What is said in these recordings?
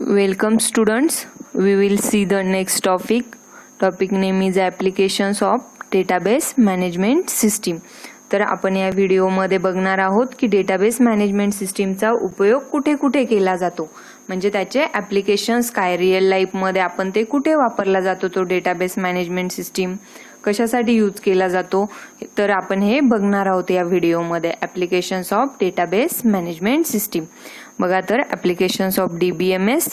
Welcome students, we will see the next topic. Topic name is applications of database management system. तर आपण या व्हिडिओमध्ये बघणार आहोत की डेटाबेस मॅनेजमेंट सिस्टीमचा उपयोग कुठे कुठे केला जातो, म्हणजे त्याचे ॲप्लिकेशन्स काय, रिअल लाईफमध्ये आपण ते कुठे वापरला जातो, तो डेटाबेस मॅनेजमेंट सिस्टीम कशासाठी यूज केला जातो, तर आपण हे बघणार आहोत या व्हिडिओमध्ये. Applications of database management system बघा. तर applications of DBMS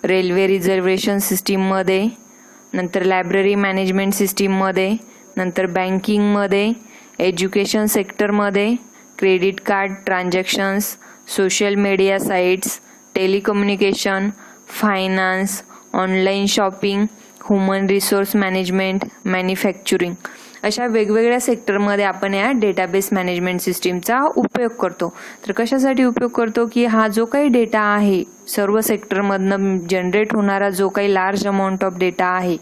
railway reservation सिस्टीममध्ये, नंतर लायब्ररी मॅनेजमेंट सिस्टीममध्ये, नंतर बँकिंगमध्ये, एज्युकेशन सेक्टरमध्ये, credit card transactions, social media sites, telecommunication, finance, online shopping, human resource management, manufacturing अशा वेगवेगळ्या सेक्टरमध्ये आपण या डेटाबेस मॅनेजमेंट सिस्टीमचा उपयोग करतो. तर कशासाठी उपयोग करतो की हा जो काही डेटा आहे सर्व सेक्टरमधनं जनरेट होणारा जो काही लार्ज अमाऊंट ऑफ डेटा आहे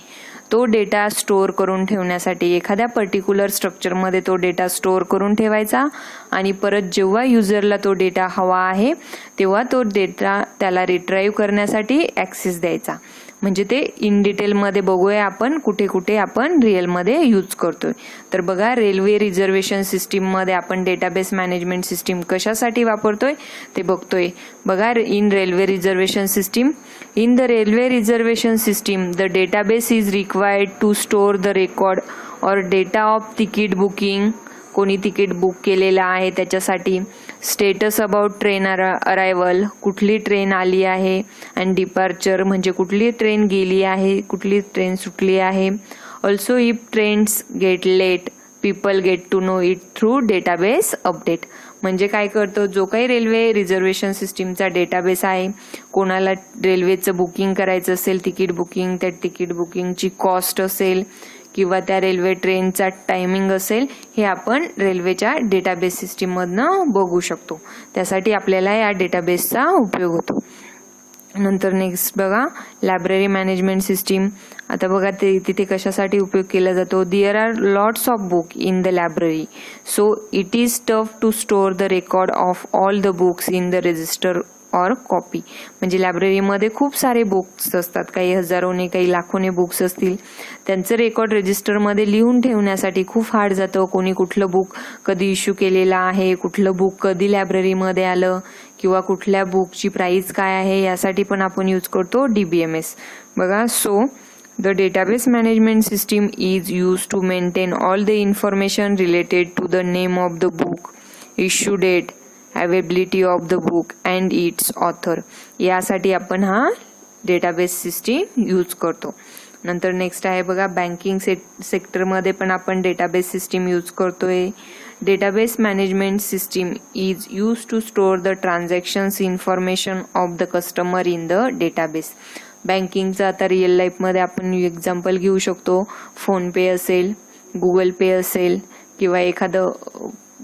तो डेटा स्टोअर करून ठेवण्यासाठी एखाद्या पर्टिक्युलर स्ट्रक्चरमध्ये तो डेटा स्टोअर करून ठेवायचा आणि परत जेव्हा युजरला तो डेटा हवा आहे तेव्हा तो डेटा त्याला रिट्राईव्ह करण्यासाठी ॲक्सेस द्यायचा. म्हणजे ते इन डिटेलमध्ये बघूया आपण कुठे कुठे आपण रिअलमध्ये यूज करतोय. तर बघा, रेल्वे रिझर्वेशन सिस्टीममध्ये आपण डेटाबेस मॅनेजमेंट सिस्टीम कशासाठी वापरतोय ते बघतोय. बघा, in railway reservation system, in the railway reservation system the database is required to store the record or data of ticket booking, कोणी तिकीट बुक केलेलं आहे त्याच्यासाठी, स्टेटस अबाउट ट्रेन अरायवल, कुठली ट्रेन आली आहे, अँड डिपार्चर म्हणजे कुठली train गेली आहे, कुठली ट्रेन सुटली आहे. Also if trains get late people get to know it through database update. म्हणजे काय करतो, जो काही रेल्वे रिझर्वेशन सिस्टीमचा डेटाबेस आहे, कोणाला रेल्वेचं बुकिंग करायचं असेल तिकीट बुकिंग, त्या तिकीट बुकिंगची कॉस्ट असेल किंवा त्या रेल्वे ट्रेनचा टायमिंग असेल, हे आपण रेल्वेच्या डेटाबेस सिस्टीममधनं बघू शकतो. त्यासाठी आपल्याला या डेटाबेसचा उपयोग होतो. नंतर नेक्स्ट बघा, लायब्ररी मॅनेजमेंट सिस्टीम. आता बघा तिथे कशासाठी उपयोग केला जातो. There are lots of book in the library so it is tough to store the record of all the books in the register or copy. म्हणजे लायब्ररीमध्ये खूप सारे बुक्स असतात, काही हजारोने काही लाखोने बुक्स असतील, त्यांचं रेकॉर्ड रजिस्टरमध्ये लिहून ठेवण्यासाठी खूप हार्ड जातं. कोणी कुठलं बुक कधी इश्यू केलेलं आहे, कुठलं बुक कधी लायब्ररीमध्ये आलं किंवा कुठल्या बुकची प्राइस काय आहे, यासाठी पण आपण यूज करतो DBMS. बघा, so the database management system is use to maintain all the information related to the name of the book, issue date, availability of the book and its author. यासाठी आपण हा डेटाबेस सिस्टीम यूज करतो. नंतर next आहे बघा, banking सेक्टरमध्ये पण आपण डेटाबेस सिस्टीम यूज करतोय. Database management system is use to store the transactions information of the customer in the database. बँकिंगचं आता रिअल लाईफमध्ये आपण एक्झाम्पल घेऊ शकतो. फोनपे असेल, गुगल पे असेल किंवा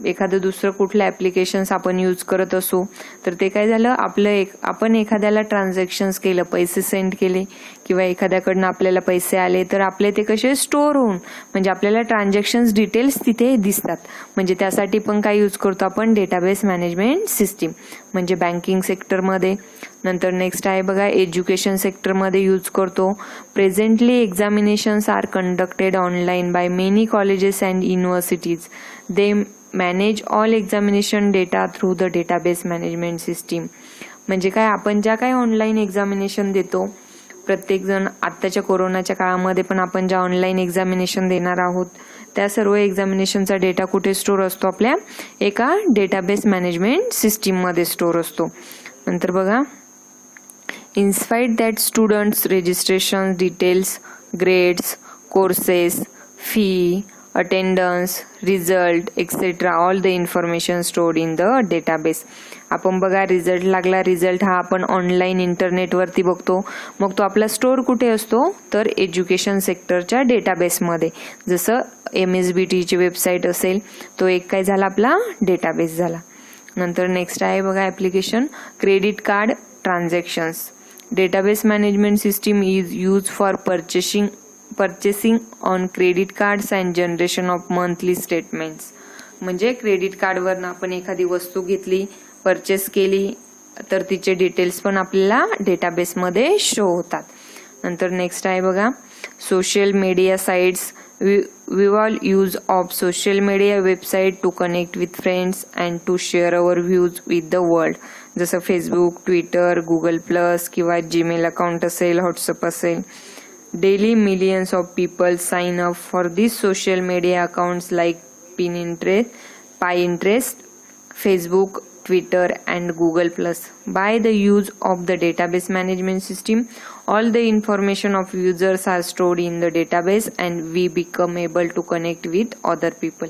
एखादं दुसरं कुठलं ॲप्लिकेशन्स आपण यूज करत असो, तर ते काय झालं, आपण एखाद्याला ट्रान्झॅक्शन्स केलं, पैसे सेंड केले किंवा एखाद्याकडनं आपल्याला पैसे आले, तर आपले ते कसे स्टोअर होऊन म्हणजे आपल्याला ट्रान्झॅक्शन्स डिटेल्स तिथे दिसतात. म्हणजे त्यासाठी पण काय यूज करतो आपण, डेटाबेस मॅनेजमेंट सिस्टीम, म्हणजे बँकिंग सेक्टरमध्ये. नंतर नेक्स्ट आहे बघा, एज्युकेशन सेक्टरमध्ये यूज करतो. Presently examinations are conducted online by many colleges and universities. They manage all examination data through the database management system. म्हणजे काय, आपण ज्या काही ऑनलाईन एक्झामिनेशन देतो, प्रत्येकजण आत्ताच्या कोरोनाच्या काळामध्ये पण आपण ज्या ऑनलाईन एक्झामिनेशन देणार आहोत त्या सर्व एक्झामिनेशनचा डेटा कुठे स्टोअर असतो, आपल्या एका डेटाबेस मॅनेजमेंट सिस्टीममध्ये स्टोअर असतो. नंतर बघा, in spite that students registration details, grades, courses, fee, attendance, result etcetera all the information stored in the database. आपण बघा, रिझल्ट लागला, रिझल्ट हा आपण ऑनलाईन इंटरनेटवरती बघतो, मग तो आपला स्टोअर कुठे असतो, तर एज्युकेशन सेक्टरच्या डेटाबेसमध्ये. जसं MSBTची वेबसाईट असेल, तो एक काय झाला, आपला डेटाबेस झाला. नंतर नेक्स्ट आहे बघा, application credit card transactions. Database management system is use for purchasing on credit cards and generation of monthly statements. म्हणजे क्रेडिट कार्डवरनं आपण एखादी वस्तू घेतली, परचेस केली, तर तिचे डिटेल्स पण आपल्याला डेटाबेसमध्ये शो होतात. नंतर नेक्स्ट आहे बघा social media sites. We all use of social media website to connect with friends and to share our views with the world. जसं फेसबुक, ट्विटर, गुगल प्लस किंवा जीमेल अकाउंट असेल, व्हॉट्सअप असेल. Daily millions of people sign up for these social media accounts like Pinterest, Facebook, Twitter and Google Plus. By the use of the database management system, all the information of users are stored in the database and we become able to connect with other people.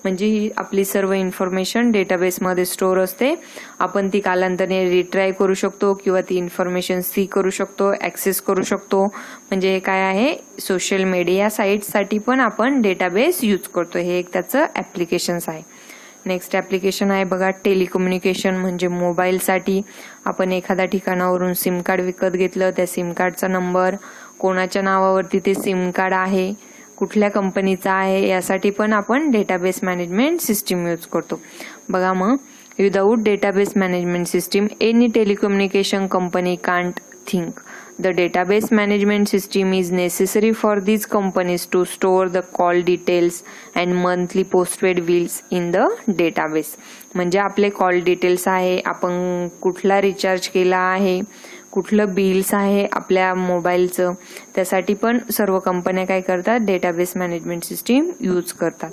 म्हणजे ही आपली सर्व information डेटाबेसमध्ये store असते. आपण ती कालांतराने retry करू शकतो किंवा ती इन्फॉर्मेशन सी करू शकतो, ऍक्सेस करू शकतो. म्हणजे हे काय आहे, सोशल मीडिया साइट्ससाठी पण आपण डेटाबेस यूज करतो. हे एक त्याचं ऍप्लिकेशन्स आहे. नेक्स्ट ऍप्लिकेशन आहे बघा टेलिकम्युनिकेशन. म्हणजे मोबाईलसाठी आपण एखाद्या ठिकाणावरून सिम कार्ड विकत घेतलं, त्या सिम कार्डचा नंबर, कोणाच्या नावावरती ते सिम कार्ड आहे, कुठल्या कंपनीचा आहे, यासाठी पण आपण डेटाबेस मॅनेजमेंट सिस्टीम यूज करतो. बघा मग without database management system any telecommunication company can't think. The database management system is necessary for these companies to store the call details and monthly postpaid bills in the database. म्हणजे आपले call details आहे, आपण कुठला recharge केला आहे, कुठलं bills आहे आपल्या मोबाईलचं, त्यासाठी पण सर्व कंपन्या काय करतात, डेटाबेस मॅनेजमेंट सिस्टीम यूज करतात.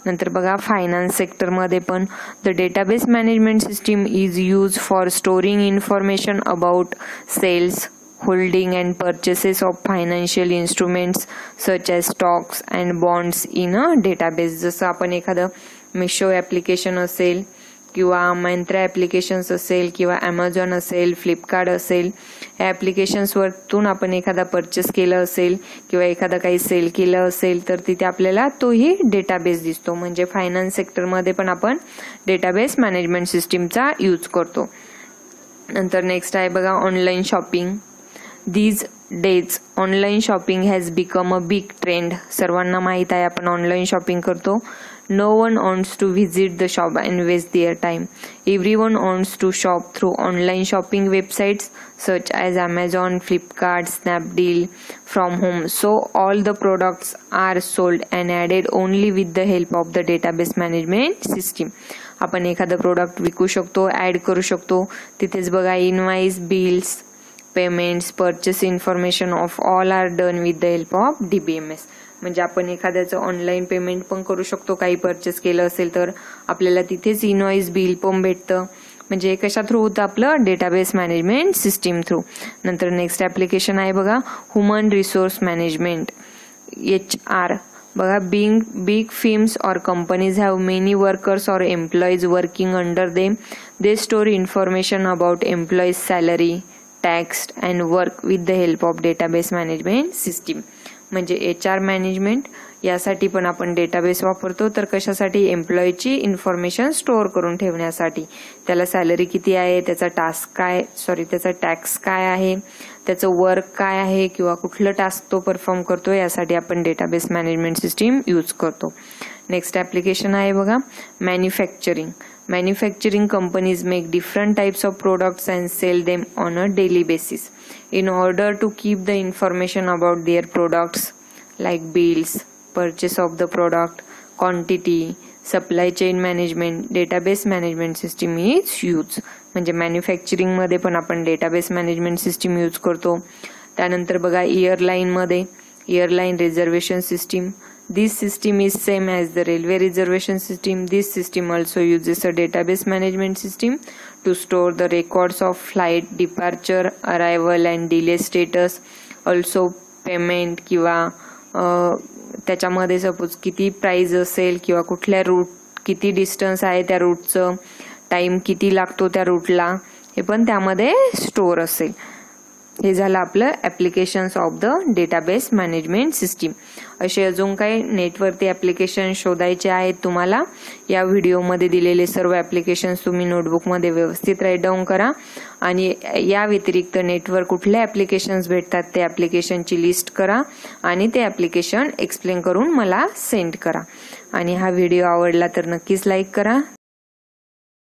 नंतर बघा फायनान्स सेक्टरमध्ये पण the database management system is use for storing information about sales, holding and purchases of financial instruments such as stocks and bonds in a database. जसं आपण एखादं मिशो ऍप्लिकेशन असेल किंवा मंत्रा ऍप्लिकेशन्स असेल किंवा ॲमेझॉन असेल, फ्लिपकार्ट असेल, या ऍप्लिकेशन्सवरतून आपण एखादा परचेस केलं असेल किंवा एखादा काही सेल केलं असेल तर तिथे आपल्याला तोही डेटाबेस दिसतो. म्हणजे फायनान्स सेक्टरमध्ये पण आपण डेटाबेस मॅनेजमेंट सिस्टीमचा यूज करतो. नंतर नेक्स्ट आहे बघा online shopping. These days online shopping has become a big trend. सर्वांना माहित आहे आपण ऑनलाईन शॉपिंग करतो. No one wants to visit the shop and waste their time. Everyone wants to shop through online shopping websites such as Amazon, Flipkart, Snapdeal from home. So all the products are sold and added only with the help of the database management system. आपण एखादं product विकू शकतो, add करू शकतो. तिथेच बघा invoice, bills, payments, purchase information of all are done with the help of DBMS. म्हणजे आपण एखाद्याचं ऑनलाईन पेमेंट पण करू शकतो. काही परचेस केलं असेल तर आपल्याला तिथेच इनवॉइस, बिल पण भेटतं. म्हणजे कशा थ्रू होतं, आपलं डेटाबेस मॅनेजमेंट सिस्टीम थ्रू. नंतर नेक्स्ट ऍप्लिकेशन आहे बघा ह्युमन रिसोर्स मॅनेजमेंट, HR. बघा big firms or companies have many workers or employees working under them. They store information about employees' salary, tax and work with the help of database management system. म्हणजे HR management यासाठी पण आपण database वापरतो. तर कशासाठी, एम्प्लॉयची information store करून ठेवण्यासाठी. त्याला सॅलरी किती आहे, त्याचा त्याचा टॅक्स काय आहे, त्याचं वर्क काय आहे किंवा कुठलं टास्क तो परफॉर्म करतो, यासाठी आपण डेटाबेस मॅनेजमेंट सिस्टीम यूज करतो. नेक्स्ट ऍप्लिकेशन आहे बघा manufacturing. Manufacturing companies make different types of products and sell them on a daily basis. In order to keep the information about their products like bills, purchase of the product, quantity, supply chain management, database management system is used. म्हणजे manufacturing मध्ये पण आपण database management system use करतो. त्यानंतर बघा airline मध्ये airline reservation system. This system is same as the railway reservation system. This system also uses a database management system to store the records of flight, departure, arrival and delay status. Also payment किंवा त्याच्यामध्ये suppose किती price असेल किंवा कुठल्या route किती distance आहे, त्या रूटचं time किती लागतो त्या रूटला, हे पण त्यामध्ये स्टोअर असेल. हे झालं आपलं applications of the database management system. असे अजून काही नेटवरती ऍप्लिकेशन शोधायचे आहेत तुम्हाला, या व्हिडिओमध्ये दिलेले सर्व ऍप्लिकेशन्स तुम्ही नोटबुकमध्ये व्यवस्थित राईट डाऊन करा. आणि या व्यतिरिक्त नेटवर कुठले ऍप्लिकेशन्स भेटतात ते ऍप्लिकेशनची लिस्ट करा आणि ते ऍप्लिकेशन एक्सप्लेन करून मला सेंड करा. आणि हा व्हिडिओ आवडला तर नक्कीच लाईक करा.